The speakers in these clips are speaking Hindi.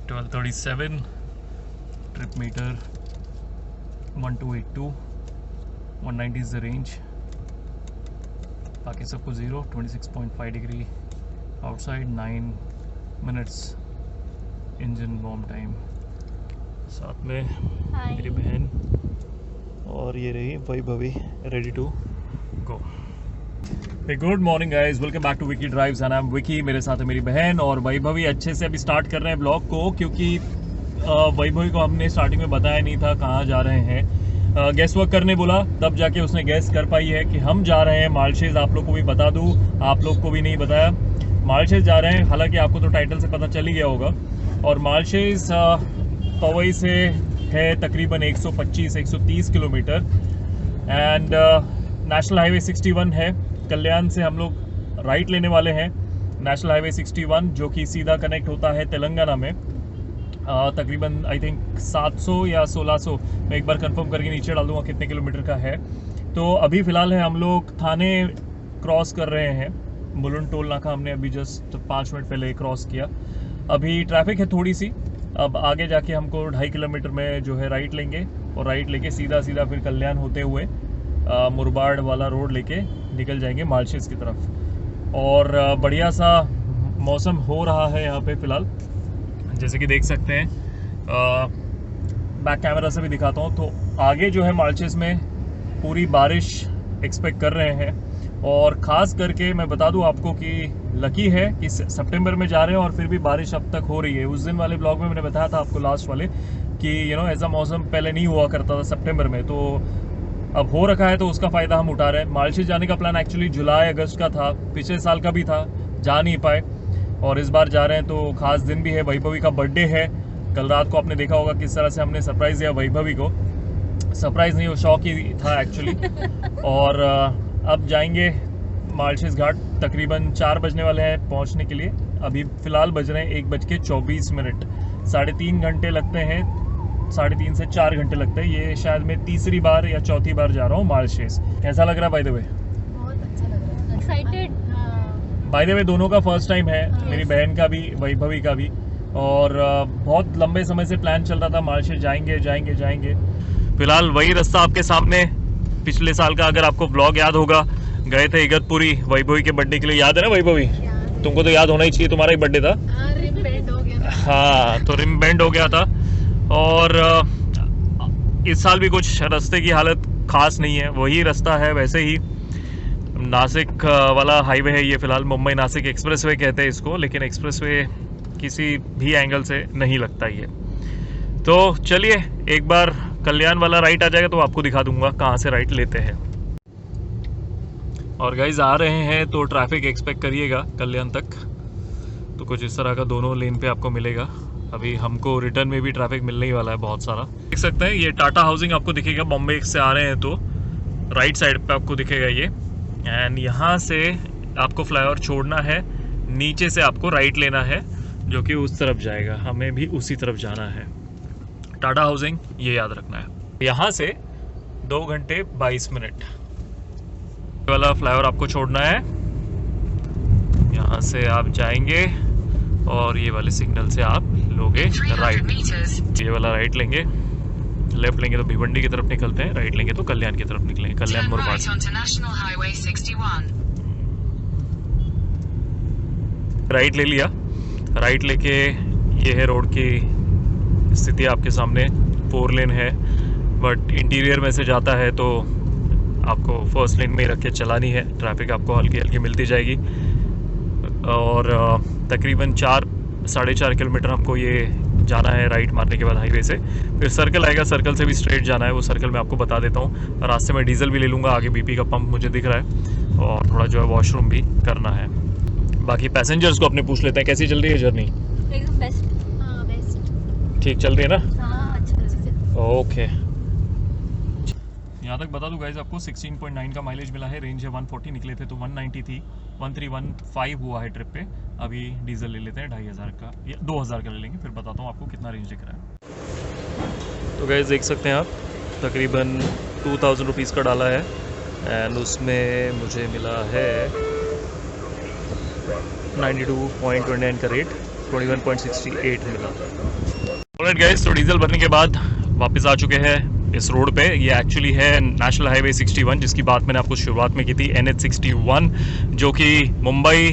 12:37, trip meter 1282, 190 is the range, बाकी सबको 0, 26.5 degree outside, 9 minutes engine warm time. साथ में मेरी बहन और ये रही Vaibhavi, ready to go. Good morning guys, welcome back to Vicky drives and I am Vicky. मेरे साथ है मेरी बहन और वैभवी। अच्छे से अभी स्टार्ट कर रहे हैं ब्लॉग को, क्योंकि वैभवी को हमने स्टार्टिंग में बताया नहीं था कहाँ जा रहे हैं। गैस वर्क करने बोला, तब जाके उसने गैस कर पाई है कि हम जा रहे हैं मालशेज। आप लोग को भी बता दूँ, आप लोग को भी नहीं बताया, मालशेज जा रहे हैं। हालांकि आपको तो टाइटल से पता चल ही गया होगा। और मालशेज पवई से है तकरीबन 125-130 किलोमीटर एंड नेशनल हाईवे 61 है। कल्याण से हम लोग राइट लेने वाले हैं नेशनल हाईवे 61, जो कि सीधा कनेक्ट होता है तेलंगाना में। तकरीबन आई थिंक 700 या 1600, मैं एक बार कंफर्म करके नीचे डाल दूंगा कितने किलोमीटर का है। तो अभी फ़िलहाल है हम लोग थाने क्रॉस कर रहे हैं। मुलुंड टोल नाका हमने अभी जस्ट 5 मिनट पहले क्रॉस किया। अभी ट्रैफिक है थोड़ी सी, अब आगे जाके हमको 2.5 किलोमीटर में जो है राइट लेंगे और राइट लेके सीधा फिर कल्याण होते हुए मुरबाड वाला रोड लेके निकल जाएंगे मालशेज की तरफ। और बढ़िया सा मौसम हो रहा है यहाँ पे फ़िलहाल, जैसे कि देख सकते हैं। बैक कैमरा से भी दिखाता हूँ तो आगे जो है मालशेज में पूरी बारिश एक्सपेक्ट कर रहे हैं। और ख़ास करके मैं बता दूं आपको कि लकी है कि सितंबर में जा रहे हैं और फिर भी बारिश अब तक हो रही है। उस दिन वाले ब्लॉग में मैंने बताया था आपको, लास्ट वाले, कि ऐसा मौसम पहले नहीं हुआ करता था सितंबर में, तो अब हो रखा है, तो उसका फ़ायदा हम उठा रहे हैं। मालशेज जाने का प्लान एक्चुअली जुलाई अगस्त का था, पिछले साल का भी था, जा नहीं पाए और इस बार जा रहे हैं। तो ख़ास दिन भी है, वैभवी का बर्थडे है। कल रात को आपने देखा होगा किस तरह से हमने सरप्राइज़ दिया वैभवी को। सरप्राइज़ नहीं, वो शौक ही था एक्चुअली। और अब जाएंगे मालशेज घाट। तकरीबन 4 बजने वाले हैं पहुंचने के लिए। अभी फ़िलहाल बज रहे हैं 1:24। 3.5 घंटे लगते हैं, 3.5 से 4 घंटे लगते हैं। ये शायद मैं तीसरी बार या चौथी बार जा रहा हूँ मालशेज। कैसा लग रहा है बाय द वे? बहुत अच्छा लग रहा है, एक्साइटेड। बाय द वे दोनों का फर्स्ट टाइम है, मेरी बहन का भी, वैभवी का भी। और बहुत लंबे समय से प्लान चल रहा था, मालशेज जाएंगे जाएंगे जाएंगे। फिलहाल वही रास्ता आपके सामने, पिछले साल का अगर आपको ब्लॉग याद होगा, गए थे इगतपुरी वैभवी के बर्थडे के लिए। याद है ना वैभवी? तुमको तो याद होना ही चाहिए, तुम्हारा ही बर्थडे था। रिम बेंड हो गया। हाँ, तो रिम बेंड हो गया था। और इस साल भी कुछ रास्ते की हालत खास नहीं है, वही रास्ता है वैसे ही। नासिक वाला हाईवे है ये, फिलहाल मुंबई नासिक एक्सप्रेसवे कहते हैं इसको, लेकिन एक्सप्रेसवे किसी भी एंगल से नहीं लगता ये। तो चलिए, एक बार कल्याण वाला राइट आ जाएगा तो आपको दिखा दूंगा कहाँ से राइट लेते हैं। और गाइज आ रहे हैं तो ट्रैफिक एक्सपेक्ट करिएगा कल्याण तक, तो कुछ इस तरह का दोनों लेन पे आपको मिलेगा। अभी हमको रिटर्न में भी ट्रैफिक मिलने ही वाला है बहुत सारा। देख सकते हैं ये टाटा हाउसिंग आपको दिखेगा, बॉम्बे से आ रहे हैं तो राइट साइड पे आपको दिखेगा ये। एंड यहाँ से आपको फ्लाईओवर छोड़ना है, नीचे से आपको राइट लेना है जो कि उस तरफ जाएगा, हमें भी उसी तरफ जाना है। टाटा हाउसिंग, ये याद रखना है। यहाँ से 2 घंटे 22 मिनट वाला फ्लाईओवर आपको छोड़ना है। यहाँ से आप जाएंगे और ये वाले सिग्नल से आप लोगे राइट। ये वाला राइट लेंगे, लेफ्ट लेंगे तो भिवंडी की तरफ निकलते हैं, राइट लेंगे तो कल्याण की तरफ निकलेंगे, कल्याण मुरबाड। राइट ले लिया, राइट लेके ये है रोड की स्थिति आपके सामने। 4 लेन है, बट इंटीरियर में से जाता है तो आपको फर्स्ट लेन में ही रख के चलानी है। ट्रैफिक आपको हल्की हल्की मिलती जाएगी। और तकरीबन 4-4.5 किलोमीटर हमको ये जाना है राइट मारने के बाद हाईवे से। फिर सर्कल आएगा, सर्कल से भी स्ट्रेट जाना है। वो सर्कल मैं आपको बता देता हूँ। रास्ते में डीजल भी ले लूँगा, आगे बीपी का पंप मुझे दिख रहा है, और थोड़ा जो है वॉशरूम भी करना है। बाकी पैसेंजर्स को अपने पूछ लेते हैं, कैसी चल रही है जर्नी? एकदम बेस्ट। हाँ, बेस्ट। ठीक चल रही है ना? हाँ, अच्छा। ओके, यहाँ तक बता दूँ गाइज आपको 16.9 का माइलेज मिला है। रेंज है 140, निकले थे तो 190 थी, 1315 हुआ है ट्रिप पे। अभी डीजल ले लेते हैं 2500 का या 2000 का ले लेंगे, फिर बताता हूँ आपको कितना रेंज दिख रहा है। तो गाइज देख सकते हैं आप, तकरीबन 2000 रुपीज़ का डाला है एंड उसमें मुझे मिला है 92.29 का रेट। 21.68 मिला। ऑलराइट गाइस, तो डीजल भरने के बाद वापस आ चुके हैं इस रोड पे। ये एक्चुअली है नेशनल हाईवे 61, जिसकी बात मैंने आपको शुरुआत में की थी, NH 61, जो कि मुंबई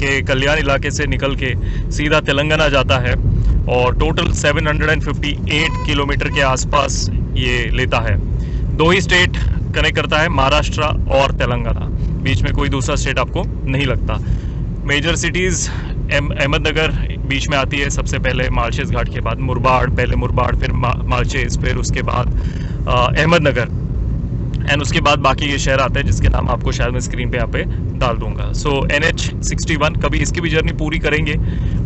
के कल्याण इलाके से निकल के सीधा तेलंगाना जाता है और टोटल 758 किलोमीटर के आसपास ये लेता है। 2 ही स्टेट कनेक्ट करता है, महाराष्ट्र और तेलंगाना, बीच में कोई दूसरा स्टेट आपको नहीं लगता। मेजर सिटीज़ अहमदनगर बीच में आती है सबसे पहले, मालशेज घाट के बाद मुरबाड, पहले मुरबाड फिर मालशेज, फिर उसके बाद अहमदनगर, एंड उसके बाद बाकी ये शहर आते हैं जिसके नाम आपको शायद मैं स्क्रीन पे यहाँ पे डाल दूंगा। सो NH 61, कभी इसकी भी जर्नी पूरी करेंगे।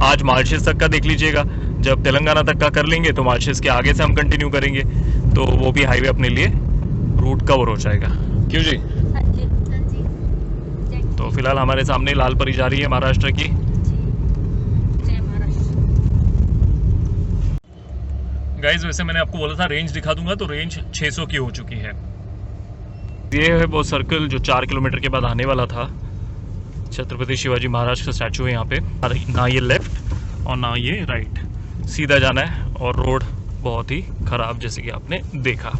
आज मालशेज तक का देख लीजिएगा, जब तेलंगाना तक का कर लेंगे तो मालशेज के आगे से हम कंटिन्यू करेंगे, तो वो भी हाईवे अपने लिए रूट कवर हो जाएगा। क्यों जी? हाँ जी, हाँ जी। तो फिलहाल हमारे सामने लाल परी जा रही है महाराष्ट्र की। जय महाराष्ट्र। गाइज, वैसे मैंने आपको बोला था रेंज दिखा दूंगा, तो रेंज 600 की हो चुकी है। ये है वो सर्कल जो 4 किलोमीटर के बाद आने वाला था। छत्रपति शिवाजी महाराज का स्टैचू है यहाँ पे, ना ये लेफ्ट और ना ये राइट, सीधा जाना है और रोड बहुत ही खराब जैसे कि आपने देखा।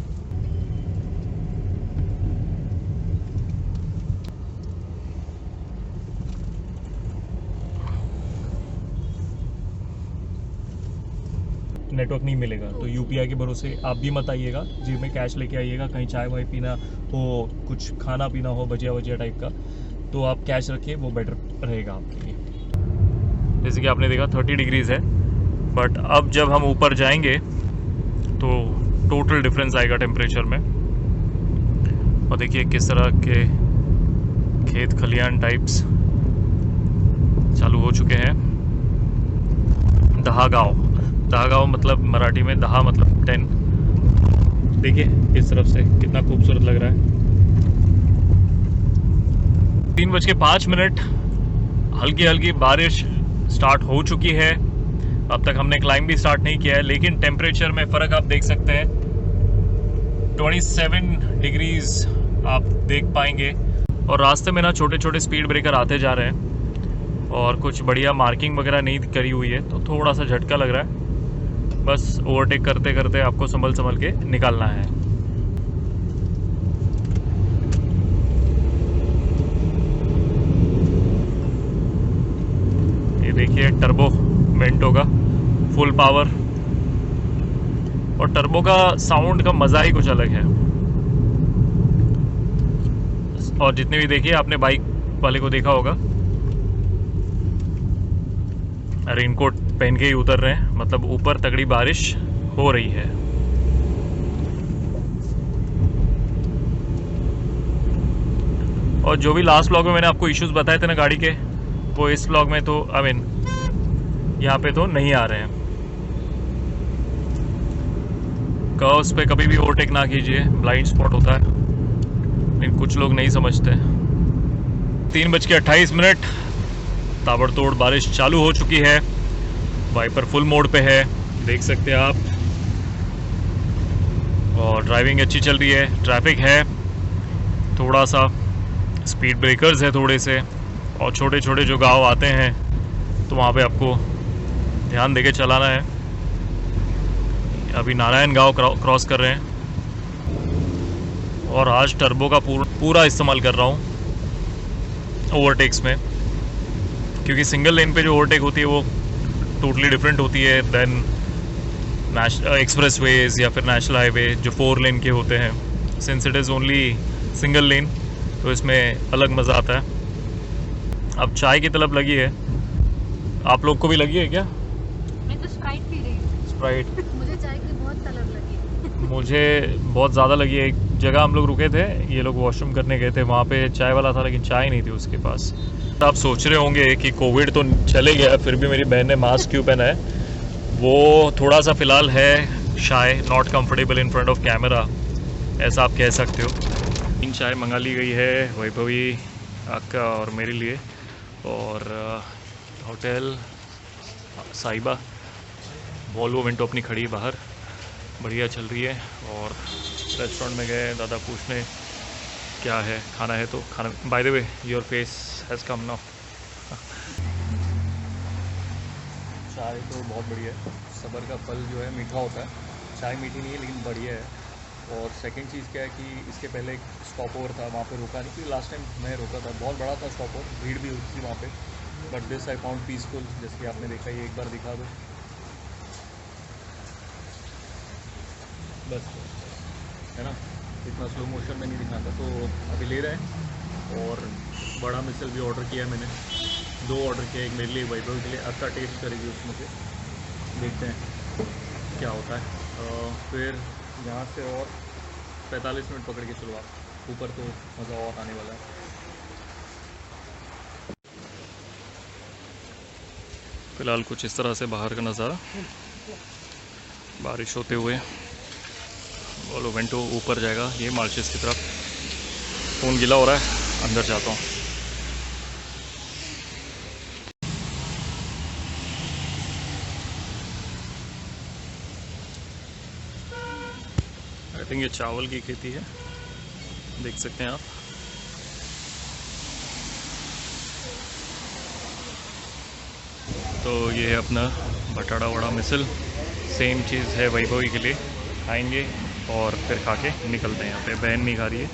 नेटवर्क नहीं मिलेगा तो UPI के भरोसे आप भी मत आइएगा, जेब में कैश लेके आइएगा। कहीं चाय वाय पीना हो, कुछ खाना पीना हो भजिया वजिया टाइप का, तो आप कैश रखिए, वो बेटर रहेगा आपके लिए। जैसे कि आपने देखा 30 डिग्रीज है, बट अब जब हम ऊपर जाएंगे तो टोटल डिफरेंस आएगा टेम्परेचर में। और देखिए किस तरह के खेत खलियान टाइप्स चालू हो चुके हैं। दहागांव, दहागांव मतलब मराठी में दहा मतलब 10। देखिए इस तरफ से कितना खूबसूरत लग रहा है। 3:05, हल्की हल्की बारिश स्टार्ट हो चुकी है। अब तक हमने क्लाइंब भी स्टार्ट नहीं किया है, लेकिन टेम्परेचर में फ़र्क आप देख सकते हैं। 27 डिग्रीज आप देख पाएंगे। और रास्ते में ना छोटे छोटे स्पीड ब्रेकर आते जा रहे हैं और कुछ बढ़िया मार्किंग वगैरह नहीं करी हुई है, तो थोड़ा सा झटका लग रहा है। बस ओवरटेक करते करते आपको संभल के निकालना है। ये देखिए टर्बो वेंट होगा, फुल पावर, और टर्बो का साउंड का मज़ा ही कुछ अलग है। और जितने भी देखिए, आपने बाइक वाले को देखा होगा, रेनकोट पहन के ही उतर रहे हैं, मतलब ऊपर तगड़ी बारिश हो रही है। और जो भी लास्ट व्लॉग में मैंने आपको इश्यूज बताए थे ना गाड़ी के, वो इस व्लॉग में तो यहाँ पे तो नहीं आ रहे हैं। कर्व्स पे कभी भी ओवरटेक ना कीजिए, ब्लाइंड स्पॉट होता है, लेकिन कुछ लोग नहीं समझते। 3:28, ताबड़तोड़ बारिश चालू हो चुकी है। वाइपर फुल मोड पे है, देख सकते हैं आप, और ड्राइविंग अच्छी चल रही है। ट्रैफिक है थोड़ा सा, स्पीड ब्रेकर्स है थोड़े से, और छोटे छोटे जो गांव आते हैं तो वहाँ पे आपको ध्यान देके चलाना है। अभी नारायण गांव क्रॉस कर रहे हैं, और आज टर्बो का पूरा इस्तेमाल कर रहा हूँ ओवरटेक्स में, क्योंकि सिंगल लेन पे जो ओवरटेक होती है वो टोटली डिफरेंट होती है देन एक्सप्रेस वेज या फिर नेशनल हाईवे जो 4 लेन के होते हैं। Since it is only single lane, तो इसमें अलग मज़ा आता है। अब चाय की तलब लगी है, आप लोग को भी लगी है क्या? मैं तो स्प्राइट पी रही हूँ। स्प्राइट मुझे चाय की बहुत तलब लगी। मुझे बहुत ज़्यादा लगी है। एक जगह हम लोग रुके थे, ये लोग वॉशरूम करने गए थे, वहाँ पे चाय वाला था लेकिन चाय नहीं थी उसके पास। आप सोच रहे होंगे कि कोविड तो चले गया, फिर भी मेरी बहन ने मास्क क्यों पहना है। वो थोड़ा सा फ़िलहाल है shy, not comfortable in front of camera, ऐसा आप कह सकते हो। 3 चाय मंगा ली गई है वैभवी अक्का और मेरे लिए, और होटल साहिबा वॉल्वो विंटो अपनी खड़ी है बाहर, बढ़िया चल रही है। और रेस्टोरेंट में गए दादा पूछने क्या है खाना है, तो खाना। By the way your face has come now. चाय तो बहुत बढ़िया है। सब्र का फल जो है मीठा होता है। चाय मीठी नहीं है लेकिन बढ़िया है। और सेकंड चीज़ क्या है कि इसके पहले एक स्टॉप ओवर था, वहाँ पे रुका नहीं, क्योंकि लास्ट टाइम मैं रुका था, बहुत बड़ा था स्टॉप ओवर, भीड़ भी होती थी वहाँ पे। But this I found peaceful, जैसे कि आपने देखा, ये एक बार दिखा दो बस, है ना। इतना स्लो मोशन में नहीं दिखाता, तो अभी ले रहे हैं। और बड़ा मिसल भी ऑर्डर किया है मैंने, 2 ऑर्डर किया, एक मेरे लिए, वैभव के लिए। अच्छा टेस्ट करेगी उसमें से, देखते हैं क्या होता है। फिर यहाँ से और 45 मिनट पकड़ के चलो आप ऊपर, तो मज़ा और आने वाला है। फ़िलहाल कुछ इस तरह से बाहर का नज़ारा, बारिश होते हुए। बोलो वेंटो ऊपर जाएगा, ये मार्शेस की तरफ। फ़ोन गीला हो रहा है, अंदर जाता हूँ। आई थिंक ये चावल की खेती है, देख सकते हैं आप। तो ये है अपना बटाड़ा वड़ा मिसल, सेम चीज़ है वैभवी के लिए, खाएंगे और फिर खा के निकलते हैं। यहाँ पे बहन नहीं खा रही है।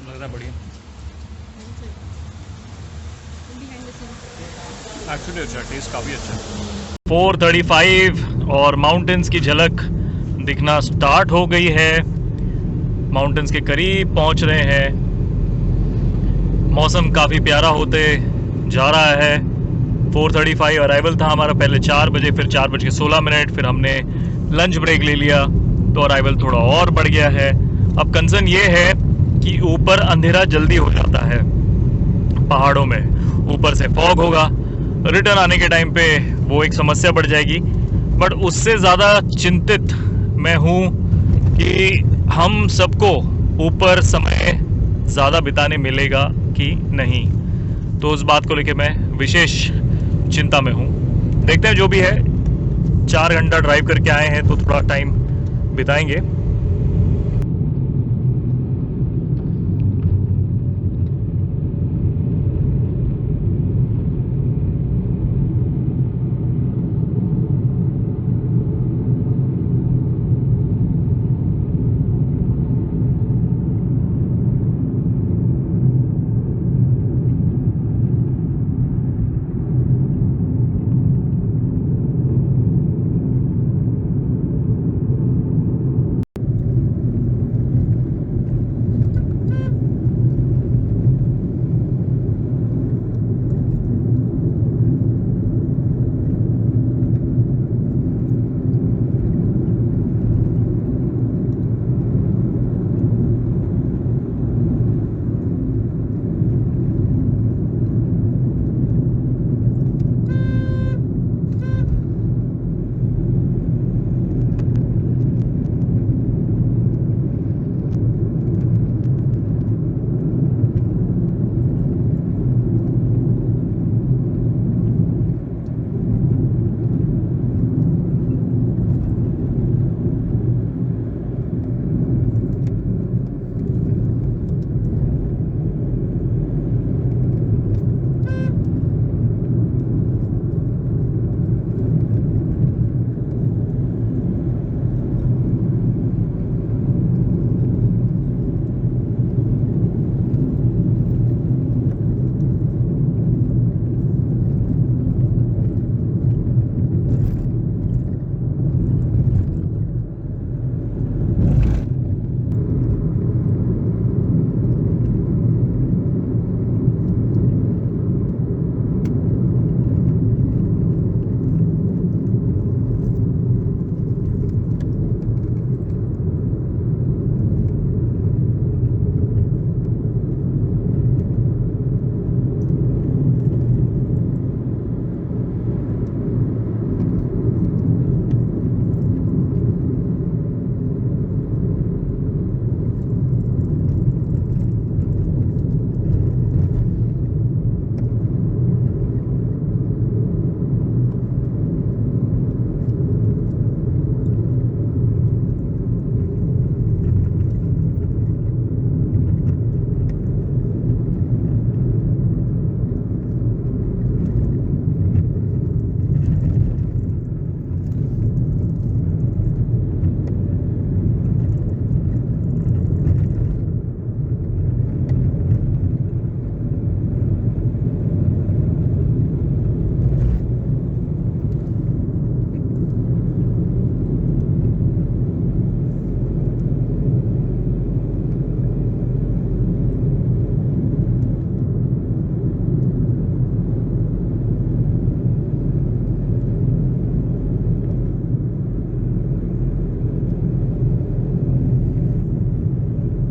लग रहा है बढ़िया, एक्चुअली अच्छा, टेस्ट काफ़ी अच्छा है। 4:35 और माउंटेन्स की झलक दिखना स्टार्ट हो गई है। माउंटेन्स के करीब पहुंच रहे हैं। मौसम काफ़ी प्यारा होते जा रहा है। 4:35 अराइवल था हमारा, पहले 4 बजे, फिर 4:16, फिर हमने लंच ब्रेक ले लिया, तो अराइवल थोड़ा और बढ़ गया है। अब कंसर्न ये है कि ऊपर अंधेरा जल्दी हो जाता है पहाड़ों में, ऊपर से फॉग होगा, रिटर्न आने के टाइम पे वो एक समस्या बढ़ जाएगी। बट उससे ज़्यादा चिंतित मैं हूँ कि हम सबको ऊपर समय ज़्यादा बिताने मिलेगा कि नहीं, तो उस बात को लेके मैं विशेष चिंता में हूँ। देखते हैं जो भी है, 4 घंटा ड्राइव करके आए हैं तो थोड़ा टाइम बिताएंगे।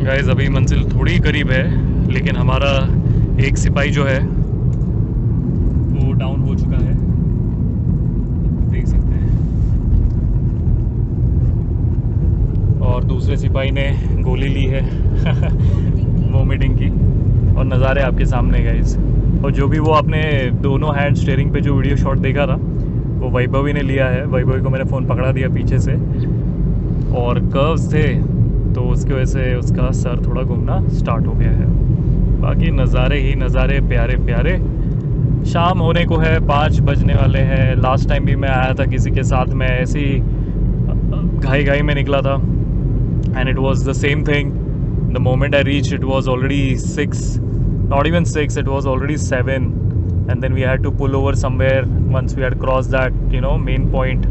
गाइस अभी मंजिल थोड़ी करीब है, लेकिन हमारा एक सिपाही जो है वो डाउन हो चुका है, देख सकते हैं। और दूसरे सिपाही ने गोली ली है वोमिटिंग की। और नज़ारे आपके सामने गाइस। और जो भी वो अपने दोनों हैंड स्टीयरिंग पे जो वीडियो शॉट देखा था वो वैभवी ने लिया है। वैभवी को मैंने फ़ोन पकड़ा दिया पीछे से, और कर्व्स थे तो उसकी वजह से उसका सर थोड़ा घूमना स्टार्ट हो गया है। बाकी नज़ारे ही नज़ारे, प्यारे प्यारे। शाम होने को है, 5 बजने वाले हैं। लास्ट टाइम भी मैं आया था किसी के साथ, मैं ऐसे ही घाई घाई में निकला था, and it was the same thing. The moment I reach it was already 6, not even 6, it was already 7, and then we had to pull over somewhere once we had crossed that, you know, main point,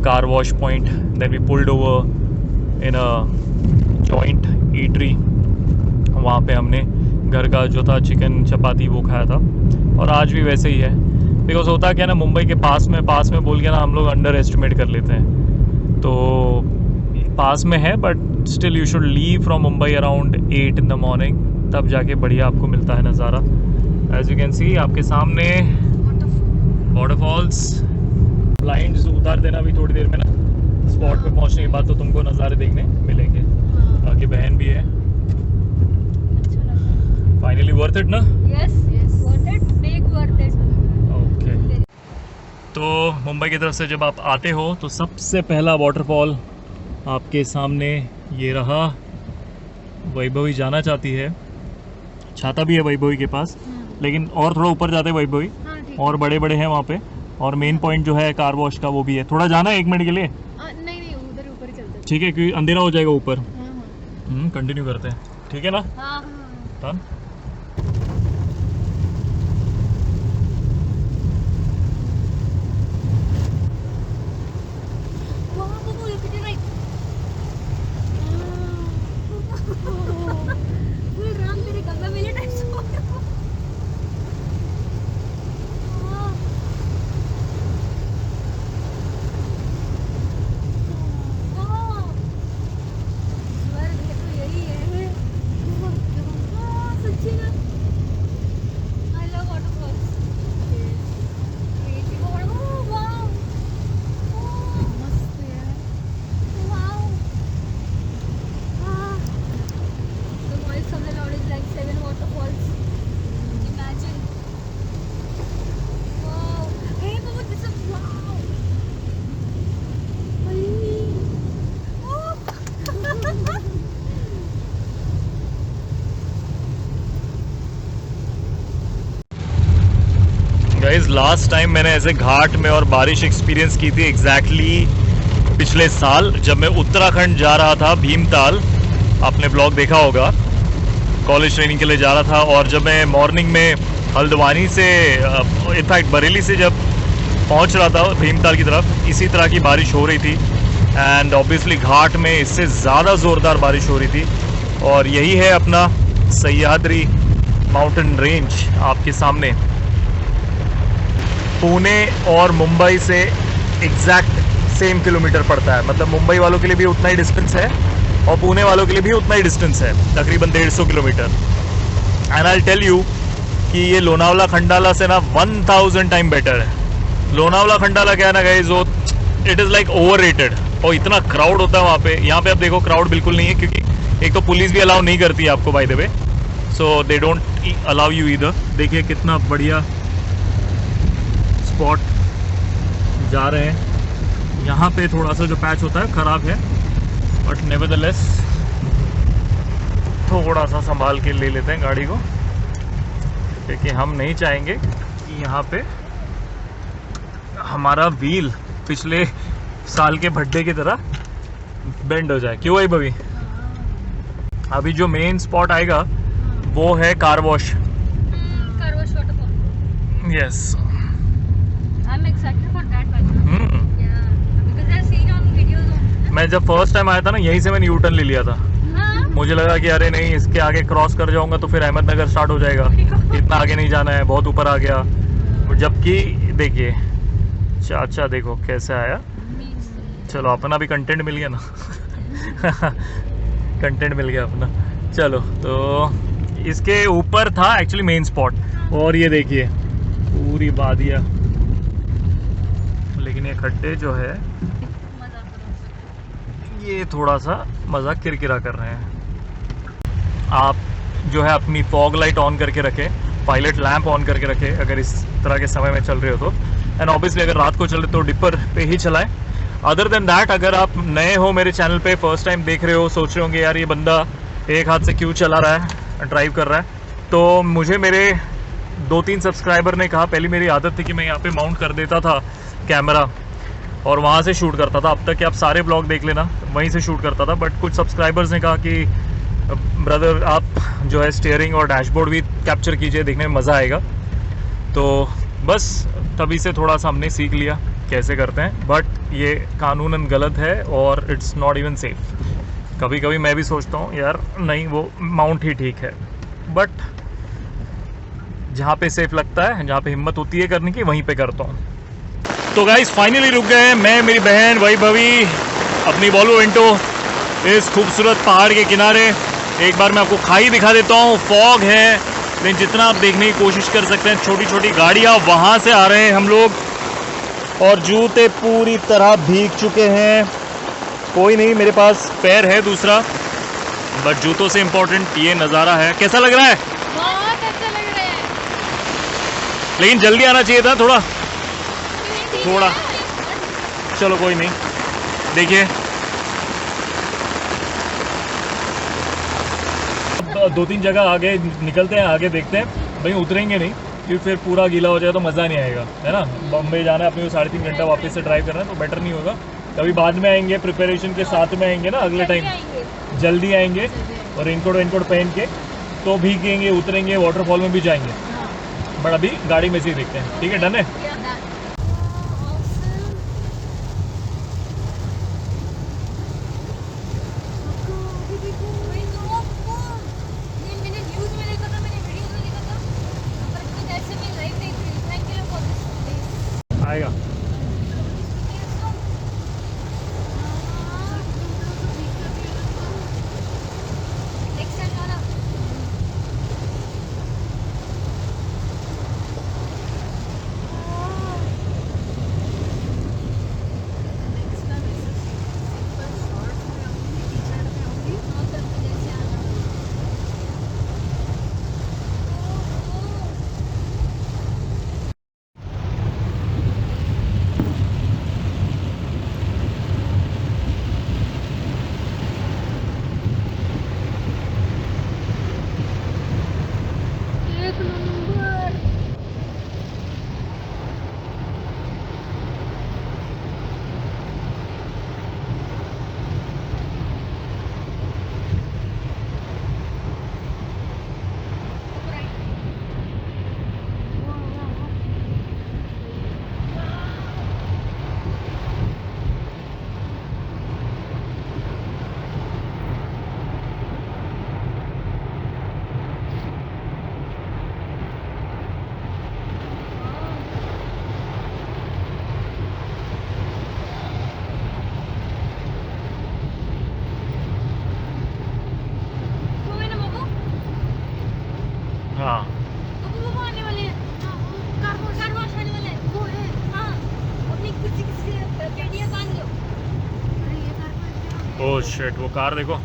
car wash point. Then we pulled over in a joint eatery. वहाँ पे हमने घर का जो था चिकन चपाती वो खाया था। और आज भी वैसे ही है, बिकॉज होता क्या ना, मुंबई के पास में बोल के ना हम लोग अंडर एस्टिमेट कर लेते हैं। तो पास में है, but still you should leave from Mumbai around 8 in the morning, तब जाके बढ़िया आपको मिलता है नज़ारा। एज यू कैन सी आपके सामने वाटरफॉल्स। ब्लाइंड्स उतार देना भी थोड़ी देर में ना, स्पॉट पे पहुंचने के बाद तो तुमको नज़ारे देखने मिलेंगे। बाकी बहन भी है। फाइनली वर्थ इट ना? Yes, worth it, big worth it. Okay. तो मुंबई की तरफ से जब आप आते हो तो सबसे पहला वाटरफॉल आपके सामने ये रहा। वैभवी जाना चाहती है, छाता भी है वैभवी के पास, लेकिन और थोड़ा ऊपर जाते हैं वैभवी, और बड़े बड़े हैं वहाँ पे। और मेन पॉइंट जो है कार वॉश का वो भी है। थोड़ा जाना है 1 मिनट के लिए? नहीं, उधर ऊपर ही चलते हैं। ठीक है, क्योंकि अंधेरा हो जाएगा ऊपर। हाँ। कंटिन्यू करते हैं, ठीक है ना? हाँ। हाँ। गाइस लास्ट टाइम मैंने ऐसे घाट में और बारिश एक्सपीरियंस की थी एग्जैक्टली पिछले साल, जब मैं उत्तराखंड जा रहा था, भीमताल। आपने ब्लॉग देखा होगा, कॉलेज ट्रेनिंग के लिए जा रहा था। और जब मैं मॉर्निंग में हल्द्वानी से, इनफैक्ट बरेली से जब पहुंच रहा था भीमताल की तरफ, इसी तरह की बारिश हो रही थी। एंड ऑब्वियसली घाट में इससे ज़्यादा ज़ोरदार बारिश हो रही थी। और यही है अपना सह्याद्री माउंटेन रेंज आपके सामने। पुणे और मुंबई से एग्जैक्ट सेम किलोमीटर पड़ता है, मतलब मुंबई वालों के लिए भी उतना ही डिस्टेंस है और पुणे वालों के लिए भी उतना ही डिस्टेंस है, तकरीबन 150 kilometre. And I tell you कि ये लोनावला खंडाला से ना 1000 टाइम बेटर है। लोनावला खंडाला क्या है ना गाइस, वो इट इज़ लाइक ओवररेटेड, और इतना क्राउड होता है वहाँ पे। यहाँ पे आप देखो क्राउड बिल्कुल नहीं है, क्योंकि एक तो पुलिस भी अलाउ नहीं करती है आपको by the way, so they don't allow you either. देखिए कितना बढ़िया स्पॉट जा रहे हैं। यहाँ पे थोड़ा सा जो पैच होता है ख़राब है, बट नेवरदलेस थोड़ा सा संभाल के ले लेते हैं गाड़ी को, क्योंकि हम नहीं चाहेंगे कि यहाँ पे हमारा व्हील पिछले साल के भड्डे की तरह बेंड हो जाए। क्यों है भाभी? अभी जो मेन स्पॉट आएगा वो है car wash. Yes, I'm excited for that one. Yeah, because I've seen on videos on. मैं जब फर्स्ट टाइम आया था ना, यहीं से मैंने यूटर्न ले लिया था। हाँ? मुझे लगा कि अरे नहीं, इसके आगे क्रॉस कर जाऊंगा तो फिर अहमदनगर स्टार्ट हो जाएगा, इतना आगे नहीं जाना है, बहुत ऊपर आ गया। जबकि देखिए चाचा देखो कैसे आया। चलो अपना भी कंटेंट मिल गया ना। कंटेंट मिल गया अपना। चलो, तो इसके ऊपर था एक्चुअली मेन स्पॉट, और ये देखिए पूरी वादिया, लेकिन ये खड्डे जो है ये थोड़ा सा मज़ा किरकिरा कर रहे हैं। आप जो है अपनी फॉग लाइट ऑन करके रखें, पायलट लैंप ऑन करके रखें अगर इस तरह के समय में चल रहे हो तो, एंड ऑब्वियसली अगर रात को चल रहे तो डिपर पे ही चलाएं। अदर देन दैट, अगर आप नए हो मेरे चैनल पे, फर्स्ट टाइम देख रहे हो, सोच रहे होंगे यार ये बंदा एक हाथ से क्यों चला रहा है, ड्राइव कर रहा है, तो मुझे मेरे 2-3 सब्सक्राइबर ने कहा, पहले मेरी आदत थी कि मैं यहाँ पे माउंट कर देता था कैमरा और वहाँ से शूट करता था। अब तक कि आप सारे ब्लॉग देख लेना, वहीं से शूट करता था। बट कुछ सब्सक्राइबर्स ने कहा कि ब्रदर आप जो है स्टीयरिंग और डैशबोर्ड भी कैप्चर कीजिए, देखने में मज़ा आएगा। तो बस तभी से थोड़ा सा हमने सीख लिया कैसे करते हैं, बट ये कानूनन गलत है और इट्स नॉट इवन सेफ। कभी कभी मैं भी सोचता हूँ यार नहीं, वो माउंट ही ठीक है, बट जहाँ पे सेफ लगता है, जहाँ पे हिम्मत होती है करने की, वहीं पे करता हूँ। तो गाइस फाइनली रुक गए, मैं, मेरी बहन वैभवी, अपनी वॉल्वो विंटो इस खूबसूरत पहाड़ के किनारे। एक बार मैं आपको खाई दिखा देता हूँ, फॉग है लेकिन जितना आप देखने की कोशिश कर सकते हैं, छोटी छोटी गाड़ियाँ वहाँ से आ रहे हैं हम लोग, और जूते पूरी तरह भीग चुके हैं। कोई नहीं, मेरे पास पैर है दूसरा, बट जूतों से इम्पोर्टेंट ये नज़ारा है। कैसा लग रहा है? बहुत अच्छा लग रहा है, लेकिन जल्दी आना चाहिए था थोड़ा। चलो कोई नहीं, देखिए 2-3 जगह आगे निकलते हैं, आगे देखते हैं। भाई उतरेंगे नहीं क्योंकि फिर पूरा गीला हो जाए तो मज़ा नहीं आएगा, है ना। बम्बई जाना है अपने को 3.5 घंटा वापस से ड्राइव करना है, तो बेटर नहीं होगा। कभी बाद में आएंगे, प्रिपरेशन के साथ में आएंगे ना, अगले टाइम जल्दी आएंगे और रेनकोट पहन के, तो भीगेंगे, उतरेंगे, वाटरफॉल में भी जाएंगे। बट अभी गाड़ी में से ही देखते हैं, ठीक है, डन है। आएगा हाँ, आने वाले हैं, कार वॉश आने वाला है, वो है, हाँ, अपनी कुछ पेटियां बांध लो। ओह शिट, वो कार देखो।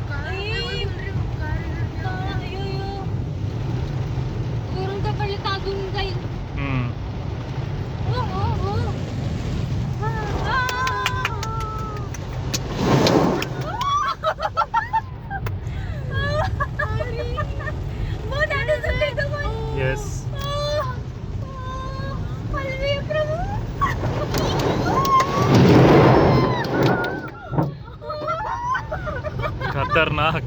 यस, खतरनाक।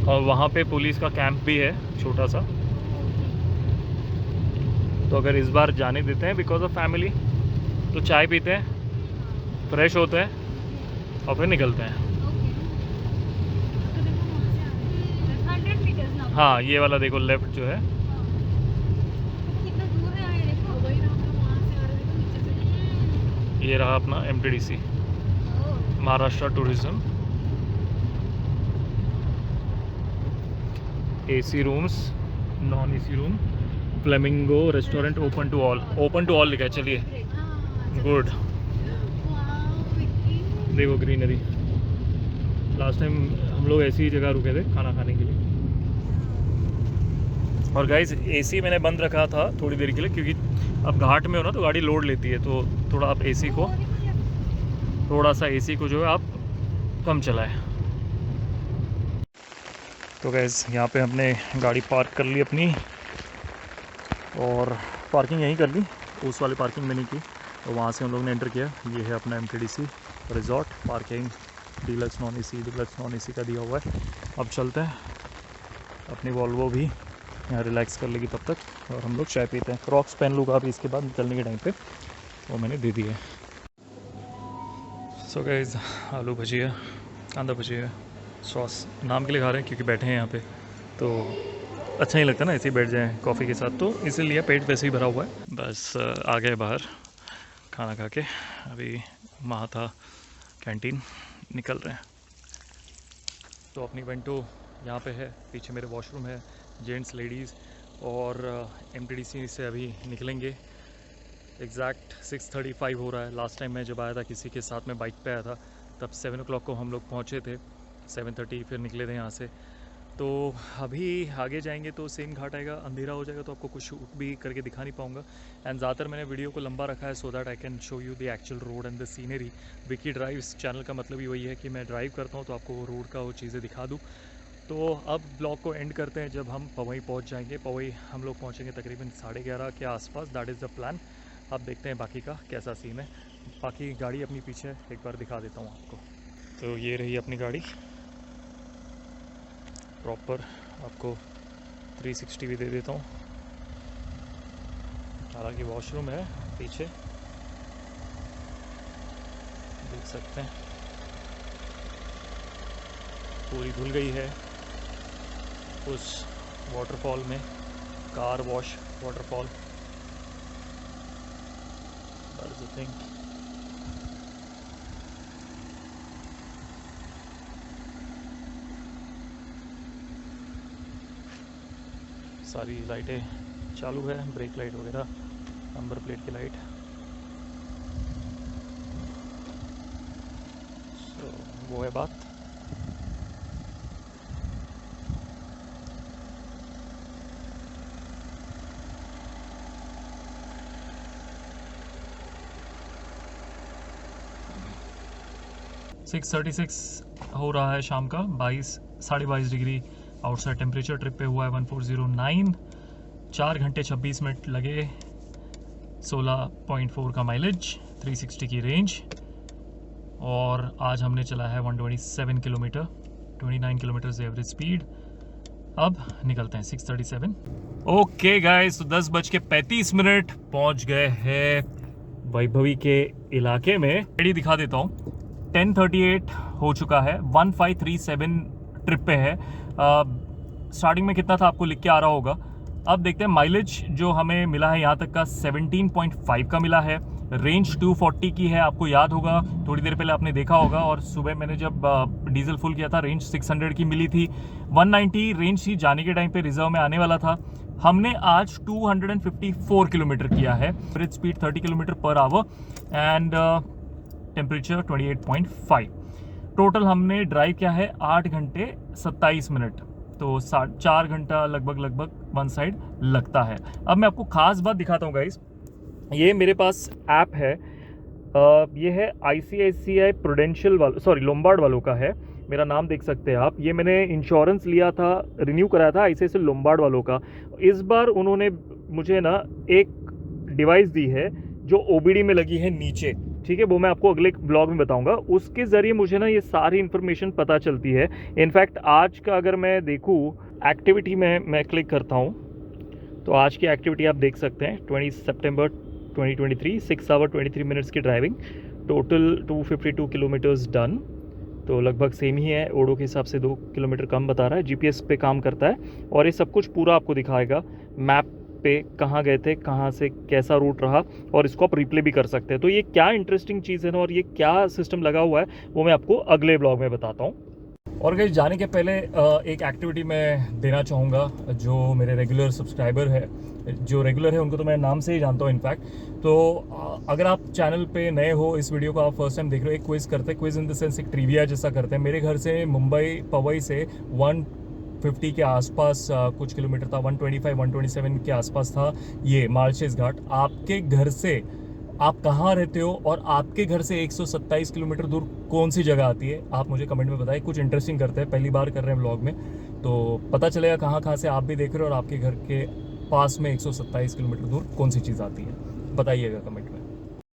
और वहाँ पे पुलिस का कैंप भी है छोटा सा, तो अगर इस बार जाने देते हैं बिकॉज ऑफ फैमिली, तो चाय पीते हैं, फ्रेश होते हैं और फिर निकलते हैं। हाँ, ये वाला देखो लेफ्ट जो है, कितना दूर है, देखो ये रहा अपना MTDC Maharashtra tourism. AC rooms, non AC room, flamingo restaurant, open to all लिखा है। चलिए गुड। देखो ग्रीनरी। लास्ट टाइम हम लोग ऐसी ही जगह रुके थे खाना खाने के लिए। और गाइस AC मैंने बंद रखा था थोड़ी देर के लिए, क्योंकि अब घाट में हो ना तो गाड़ी लोड लेती है, तो थोड़ा आप AC को जो है आप कम चलाएं। तो गाइस यहाँ पे हमने गाड़ी पार्क कर ली अपनी, और पार्किंग यहीं कर ली, उस वाली पार्किंग में नहीं की, तो वहाँ से हम लोग ने एंटर किया। ये है अपना MTDC resort. Parking deluxe non AC का दिया हुआ है। अब चलते हैं, अपनी वॉल्वो भी यहाँ रिलैक्स कर लेगी तब तक, और हम लोग चाय पीते हैं। क्रॉक्स पहन लूँगा अभी इसके बाद निकलने के टाइम पे, वो मैंने दे दी है। सो गाइस आलू भजिया, कांदा भजिया, सॉस नाम के लिए खा रहे हैं क्योंकि बैठे हैं यहाँ पे, तो अच्छा नहीं लगता ना ऐसे ही बैठ जाएं कॉफ़ी के साथ, तो इसीलिए पेट वैसे ही भरा हुआ है। बस आ गए बाहर खाना खा के, अभी महाथा कैंटीन निकल रहे हैं। तो अपनी वेंटो यहाँ पे है, पीछे मेरे वॉशरूम है, जेंट्स लेडीज़, और MTDC से अभी निकलेंगे। एग्जैक्ट 6:35 हो रहा है। लास्ट टाइम मैं जब आया था किसी के साथ में बाइक पे आया था, तब 7 o'clock को हम लोग पहुँचे थे, 7:30 फिर निकले थे यहाँ से। तो अभी आगे जाएंगे तो सेम घाट आएगा, अंधेरा हो जाएगा, तो आपको कुछ शूट भी करके दिखा नहीं पाऊँगा। एंड ज़्यादातर मैंने वीडियो को लंबा रखा है so that I can show you the actual road and the scenery. Vicky drive इस चैनल का मतलब ही वही है कि मैं ड्राइव करता हूँ तो आपको वो रोड का वो चीज़ें दिखा दूँ। तो अब ब्लॉग को एंड करते हैं जब हम पवई पहुँच जाएंगे। पवई हम लोग पहुँचेंगे तकरीबन 11:30 के आसपास, दैट इज़ द प्लान। अब देखते हैं बाकी का कैसा सीन है। बाकी गाड़ी अपनी पीछे एक बार दिखा देता हूँ आपको। तो ये रही अपनी गाड़ी, प्रॉपर आपको 360 भी दे देता हूँ। हालांकि वॉशरूम है पीछे, देख सकते हैं पूरी धुल गई है उस वाटरफॉल में, car wash waterfall. That is the thing. सारी लाइटें चालू है, ब्रेक लाइट वगैरह, नंबर प्लेट की लाइट। सो वो है बात। सिक्स 36 हो रहा है शाम का, 22 डिग्री आउटसाइड टेम्परेचर। ट्रिप पे हुआ है 1409, 4 घंटे 26 मिनट लगे, 16.4 का माइलेज, 360 की रेंज, और आज हमने चला है 127 किलोमीटर, 29 किलोमीटर एवरेज स्पीड। अब निकलते हैं 6:37। ओके गाइस, तो 10:35 पहुंच गए हैं वैभवी के इलाके में। गाड़ी दिखा देता हूँ, 10:38 हो चुका है, 1537 ट्रिप पे है। स्टार्टिंग में कितना था आपको लिख के आ रहा होगा। अब देखते हैं माइलेज जो हमें मिला है यहाँ तक का 17.5 का मिला है। रेंज 240 की है, आपको याद होगा, थोड़ी देर पहले आपने देखा होगा। और सुबह मैंने जब डीजल फुल किया था रेंज 600 की मिली थी। 190 रेंज थी, जाने के टाइम पे रिजर्व में आने वाला था। हमने आज 254 किलोमीटर किया है, average speed 30 kilometre per hour and temperature 28.5। Total हमने ड्राइव किया है 8 घंटे 27 मिनट, तो 4 घंटा लगभग वन साइड लगता है। अब मैं आपको खास बात दिखाता हूँ गाइस, ये मेरे पास ऐप है, ये है ICICI प्रूडेंशियल लोम्बार्ड वालों का है। मेरा नाम देख सकते हैं आप। ये मैंने इंश्योरेंस लिया था, रिन्यू कराया था ICICI लोम्बार्ड वालों का। इस बार उन्होंने मुझे ना एक डिवाइस दी है जो OBD में लगी है नीचे, ठीक है, वो मैं आपको अगले ब्लॉग में बताऊंगा। उसके ज़रिए मुझे ना ये सारी इन्फॉर्मेशन पता चलती है। इनफैक्ट आज का अगर मैं देखूँ एक्टिविटी में मैं क्लिक करता हूँ तो आज की एक्टिविटी आप देख सकते हैं, 20 सितंबर 2023, 6 आवर 23 मिनट्स की ड्राइविंग, टोटल 252 किलोमीटर्स डन। तो लगभग सेम ही है, ओडो के हिसाब से 2 किलोमीटर कम बता रहा है। GPS पे काम करता है और ये सब कुछ पूरा आपको दिखाएगा। मैप पे कहाँ गए थे, कहाँ से कैसा रूट रहा, और इसको आप रिप्ले भी कर सकते हैं। तो ये क्या इंटरेस्टिंग चीज़ है ना, और ये क्या सिस्टम लगा हुआ है, वो मैं आपको अगले ब्लॉग में बताता हूँ। और गाइस जाने के पहले एक एक्टिविटी मैं देना चाहूँगा। जो मेरे रेगुलर सब्सक्राइबर है, जो रेगुलर है, उनको तो मैं नाम से ही जानता हूँ इनफैक्ट। तो अगर आप चैनल पे नए हो, इस वीडियो को आप फर्स्ट टाइम देख रहे हो, एक क्विज़ करते हैं, क्विज़ इन द सेंस एक ट्रिविया जैसा करते हैं। मेरे घर से मुंबई पवई से 150 के आसपास कुछ किलोमीटर था, 125-127 के आसपास था ये मार्शेस घाट। आपके घर से आप कहाँ रहते हो, और आपके घर से 127 किलोमीटर दूर कौन सी जगह आती है, आप मुझे कमेंट में बताएं। कुछ इंटरेस्टिंग करते हैं, पहली बार कर रहे हैं व्लॉग में, तो पता चलेगा कहाँ कहाँ से आप भी देख रहे हो, और आपके घर के पास में 127 किलोमीटर दूर कौन सी चीज़ आती है, बताइएगा कमेंट।